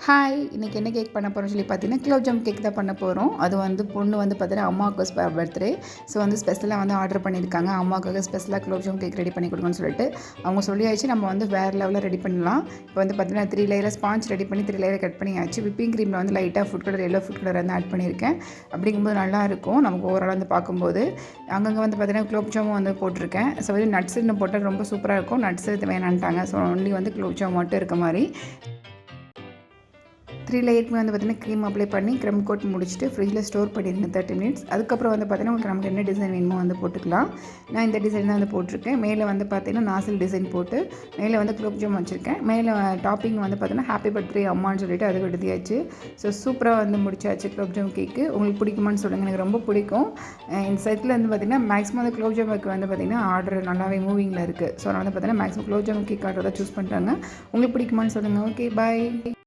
Hi! இன்றைக்கி என்ன cake பண்ண போகிறோம்னு சொல்லி பார்த்தீங்கன்னா, குலோப் ஜாம் கேக் தான் பண்ண போகிறோம். அது வந்து பொண்ணு வந்து பார்த்தீங்கன்னா, அம்மாவுக்கு பர்த்டே. ஸோ வந்து ஸ்பெஷலாக வந்து ஆர்டர் பண்ணியிருக்காங்க. அம்மாவுக்காக ஸ்பெஷலாக குலோப் ஜாம் கேக் ரெடி பண்ணி கொடுங்கன்னு சொல்லிட்டு அவங்க சொல்லியாச்சு. நம்ம வந்து வேறு லெவலில் ரெடி பண்ணலாம். இப்போ வந்து பார்த்தீங்கன்னா 3 லேயராக ஸ்பாஞ்ச் ரெடி பண்ணி 3 லேயராக கட் பண்ணியாச்சு. விப்பிங் க்ரீமில் வந்து லைட்டாக food colour, yellow food colour வந்து ஆட் பண்ணியிருக்கேன். அப்படிங்கும்போது நல்லாயிருக்கும் நமக்கு ஓவரால் வந்து பார்க்கும்போது. அங்கங்கே வந்து பார்த்தீங்கன்னா குலோப் ஜாமும் வந்து போட்டிருக்கேன். ஸோ வந்து நட்ஸ் இன்னும் போட்டால் ரொம்ப சூப்பராக இருக்கும். நட்ஸ் வேணான்ட்டாங்க. ஸோ ஒன்லி வந்து குலோப் ஜாம் மட்டும் இருக்க மாதிரி 3 லேயருக்குமே வந்து பார்த்திங்கன்னா க்ரீம் அப்ளை பண்ணி க்ரம் கோட் முடிச்சுட்டு ஃப்ரிட்ஜில் ஸ்டோர் பண்ணிடுங்க 30 மினிட்ஸ். அதுக்கப்புறம் வந்து பார்த்திங்கன்னா உங்களுக்கு நமக்கு என்ன டிசைன் வேணுமோ வந்து போட்டுக்கலாம். நான் இந்த டிசைன் தான் வந்து போட்டிருக்கேன். மேலே வந்து பார்த்திங்கன்னா நாசில் டிசைன் போட்டு மேலே வந்து குலோப் ஜாம் வச்சுருக்கேன். மேலே டாப்பிங் வந்து பார்த்திங்கன்னா ஹாப்பி பர்த்டே அம்மான்னு சொல்லிட்டு அது எழுதியாச்சு. ஸோ சூப்பராக வந்து முடிச்சாச்சு குலோப் ஜாம் கேக்கு. உங்களுக்கு பிடிக்குமான்னு சொல்லுங்கள். எனக்கு ரொம்ப பிடிக்கும். இந்த செட்டில் வந்து பார்த்திங்கன்னா மேக்ஸிமம் அந்த குலோப் ஜாமுக்கு வந்து பார்த்திங்கன்னா ஆர்டர் நல்லாவே மூவிங்கில் இருக்குது. ஸோ நான் வந்து பார்த்திங்கன்னா maximum gulab jam cake order தான் சூஸ் பண்ணுறாங்க. உங்களுக்கு பிடிக்குமான்னு சொல்லுங்கள். ஓகே, பாய்.